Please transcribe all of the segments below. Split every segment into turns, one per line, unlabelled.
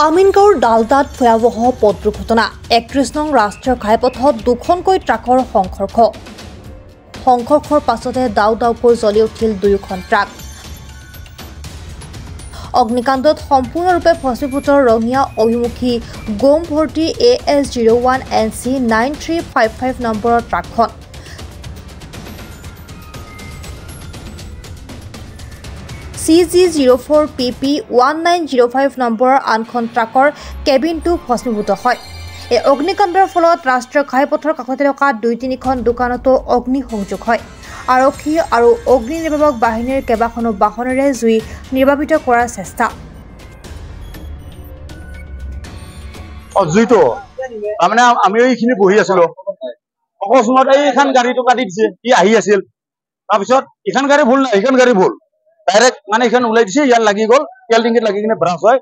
আমিনগাঁৱৰ ডালদাত ভয়াৱহ পথ দুৰ্ঘটনা ৩১ নং ৰাষ্ট্ৰীয় ঘাইপথত দুখনকৈ ট্ৰাকৰ সংঘৰ্ষৰ পাছতে দাও দাওকৈ জ্বলি উঠিল দুয়োখন ট্ৰাক। অগ্নিকাণ্ডত সম্পূৰ্ণৰূপে ভস্মীভূত ৰঙিয়া অভিমুখী গোম ভৰ্তি AS01 NC 9355 নম্বৰৰ ট্ৰাকখন। CG04 PP 1905 নম্বৰৰ আনখন ট্ৰাকৰ কেবিনটো ভস্মীভূত হয়। এই অগ্নিকাণ্ডৰ ফলত ৰাষ্ট্ৰীয় ঘাইপথৰ কাষতে থকা ২-৩খন দোকানতো অগ্নি সংযোগ হয়। আৰক্ষী আৰু অগ্নি নিৰ্বাপক বাহিনীৰ কেইবাখনো বাহনেৰে জুই নিৰ্বাপিত কৰাৰ চেষ্টা।
জুইটো তাৰমানে আমি এইখিনি বহি আছিলো, অকস্মাত এইখন গাড়ীটো কাটি দিছে। ই আহি আছিল, তাৰপিছত এইখন গাড়ী ভুল নাই, এইখন গাড়ী ভুল ডাইৰেক্ট মানে এইখন ওলাই দিছে, ইয়াত লাগি গ'ল, তেল টেংকিত লাগি কিনে ব্ৰাছ হয়।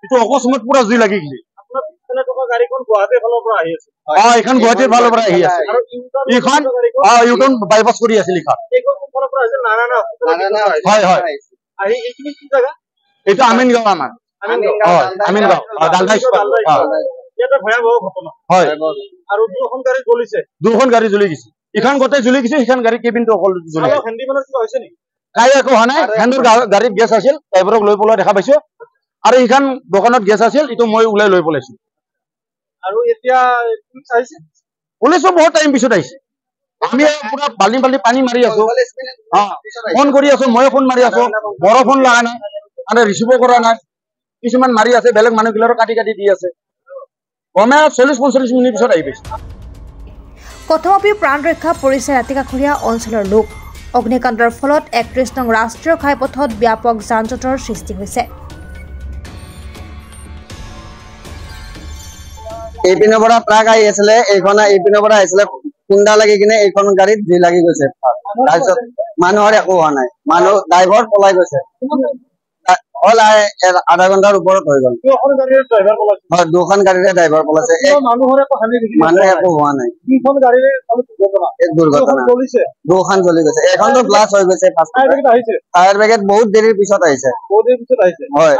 এইটো অকস্মাত পুৰা জুই লাগি গ'ল। এইখন গুৱাহাটীৰ ফালৰ পৰা আহি আছে। এইখন ইউটাৰ্ণ বাইপাছ কৰি আছিল। হয় হয়, এইটো আমিনগাঁও। আমাৰ আমিনগাঁও ডালদা স্কুল। হয়, আৰু দুখন গাড়ী জ্বলি গৈছে। এইখন গোটেই জ্বলি গৈছে, সেইখন গাড়ী কেবিনটো অকল জ্বলি গৈছে। কাই একো হোৱা নাই। হেণ্ডৰ গাড়ীত গেছ আছিল, ড্ৰাইভাৰক লৈ পেলাই দেখা পাইছো। আৰু এইখন দোকানত গেছ আছিল, এইটো মই ওলাই লৈ পেলাইছো। আৰু এতিয়া পুলিচো বহুত টাইম পিছত আহিছে। আমি পুৰা বাল্টি বাল্টি পানী মাৰি আছো, ফোন কৰি আছো, ময়ো ফোন মাৰি আছো, বৰ ফোন লগা নাই, মানে ৰিচিভো কৰা নাই। কিছুমান মাৰি আছে, বেলেগ মানুহবিলাকৰ কাটি কাটি দি আছে। কমে 40-45 মিনিট পিছত আহি পাইছে।
তথাপি প্ৰাণ ৰক্ষা পৰিছে ৰাতিকাষৰীয়া অঞ্চলৰ লোক। অগ্নিকাণ্ডৰ ফলত ৩১ নং ৰাষ্ট্ৰীয় ঘাইপথত ব্যাপক যান জঁটৰ সৃষ্টি হৈছে।
এইপিনৰ পৰা ট্ৰাক আহি আছিলে, এইখন এইপিনৰ পৰা আহিছিলে, খুন্দা লাগি কিনে এইখন গাড়ীত জুই লাগি গৈছে। তাৰপিছত মানুহৰ একো হোৱা নাই, মানুহ ড্ৰাইভাৰ পলাই গৈছে। হ'ল আধা ঘণ্টাৰ ওপৰত হৈ গ'ল। হয়, দুখন গাড়ীৰে ড্ৰাইভাৰ পলাইছে, মানুহৰ একো হোৱা নাই। দুৰ্ঘটনা দুখন জ্বলি গৈছে, এখনতো ব্লাষ্ট হৈ গৈছে। ফায়াৰ ব্ৰিগেড বহুত দেৰিৰ পিছত আহিছে। হয়,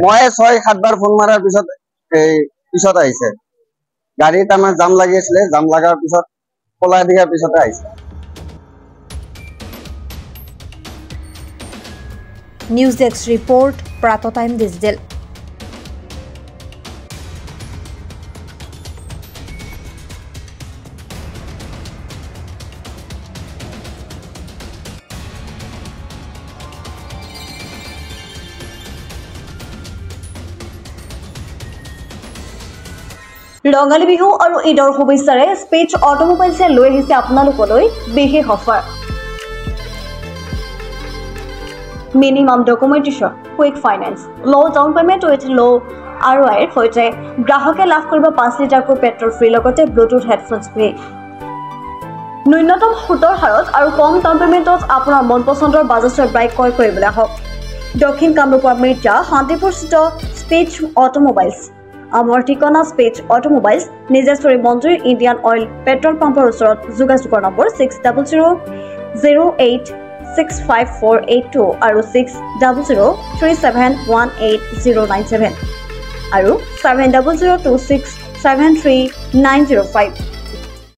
মই ৬-৭ বাৰ ফোন মাৰাৰ পিছত আহিছে। গাড়ীত আমাৰ জাম লাগি আছিলে, জাম লগাৰ পিছত পলাই দিয়াৰ পিছতে আহিছে।
নিউজ ডেস্ক ৰিপৰ্ট, প্ৰাত টাইম ডিজিটেল।
ৰঙালী বিহু আৰু ঈদৰ শুভেচ্ছাৰে স্পেচ অটোমোবাইলছে লৈ আহিছে আপোনালোকলৈ বিশেষ offer. Minimum documentation, quick finance, low' down payment with low' ROIৰ সৈতে গ্ৰাহকে লাভ কৰিব 5 লিটাৰকৈ পেট্ৰল ফ্ৰী, লগতে ব্লুটুথ হেডফোনছ ফ্ৰী। ন্যূনতম সুতৰ হাৰত আৰু কম ডাউন পেমেণ্টত আপোনাৰ মন পচন্দৰ বাজাজৰ বাইক ক্ৰয় কৰিবলৈ আহক দক্ষিণ কামৰূপৰ মিৰ্জা শান্তিপুৰস্থিত স্পেচ অটোমোবাইলছ। আমাৰ ঠিকনা স্পেচ অটোমোবাইলছ, নিজেশ্বৰী মন্দিৰ ইণ্ডিয়ান অইল পেট্ৰল পাম্পৰ ওচৰত। যোগাযোগৰ নম্বৰ 6000086548 আৰু 6003718097 আৰু 7002673905।